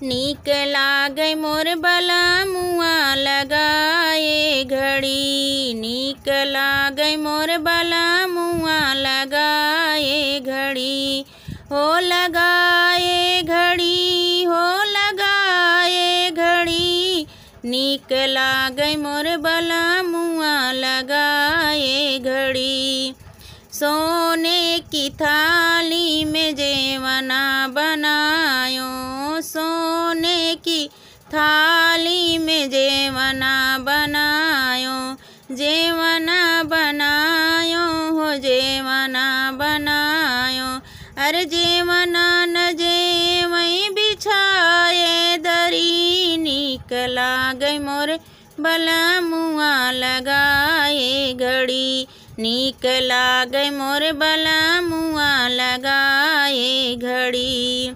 नीक लागै मोर बलमुआ लगाए घड़ी। नीक लागै मोर बलमुआ लगाए घड़ी। हो लगाए घड़ी, हो लगाए घड़ी। नीक लागै मोर बलमुआ लगाए घड़ी। सोने की थाली में जेवना बनायो, सोने की थाली में जेवना बनायो। जेवना बनायो हो जेवना बनायो। अरे जेवना न जेवई बिछाए दरी। नीक लागै मोर बलमुआ लगाए घड़ी। नीक लागै मोर बलमुआ लगाए घड़ी।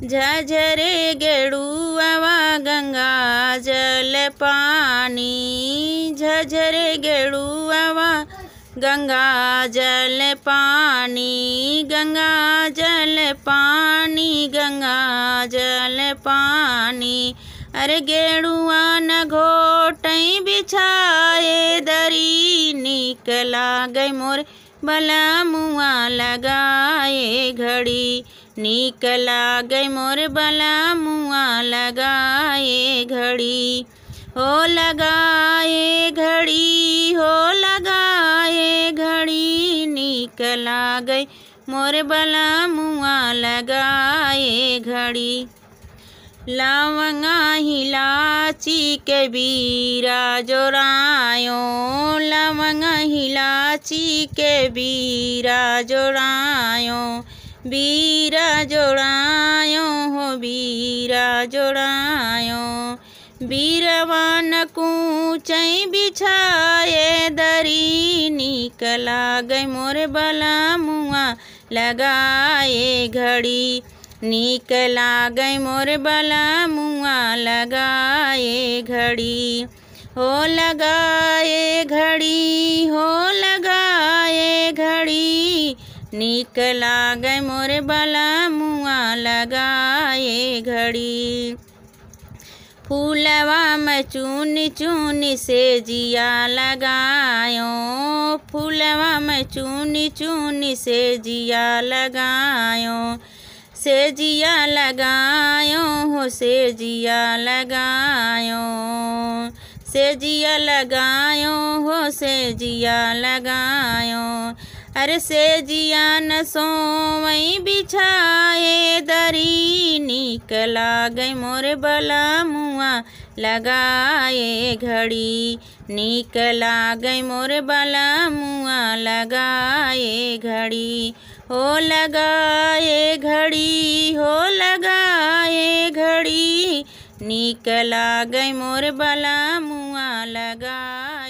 झझरे गेड़ुआ गंगा जल पानी। झझरे गेड़ुआ गंगा जल पानी। गंगा जल पानी, गंगा जल पानी। अरे गेड़ुआ न घोटई बिछाए दरी। नीक लागै मोर बलमुआ लगाए घड़ी। नीक लागै मोर बलमुआ लगाए घड़ी। हो लगाए घड़ी, हो लगाए घड़ी। नीक लागै मोर बलमुआ लगाए घड़ी। लवंगा इलायची के बीरा जोड़ायो। लवंगा इलायची के बीरा जोड़ायो। बीरा जोड़ायो हो बीरा जोड़ायो। बीरवा न कूचई बिछाए दरी। नीक लागै मोर बलमुआ लगाए घड़ी। नीक लागै मोर बलमुआ लगाए घड़ी। हो लगाए घड़ी, हो लगाए घड़ी। नीक लागै मोर बलमुआ लगाए घड़ी। फूलवा में चुनी चुनी से जिया लगायो। फूलवा में चुनी चुनी से जिया लगायो। से जिया लगायो हो से जिया लगायो। से जिया लगायो हो से जिया लगायो। अरे से जिया न सोवई बिछाए दरी। नीक लागै मोर बलमुआ लगाए घड़ी। नीक लागै मोर बलमुआ लगाए घड़ी। हो लगाए घड़ी, हो लगाए घड़ी। नीक लागै मोर बलमुआ लगाए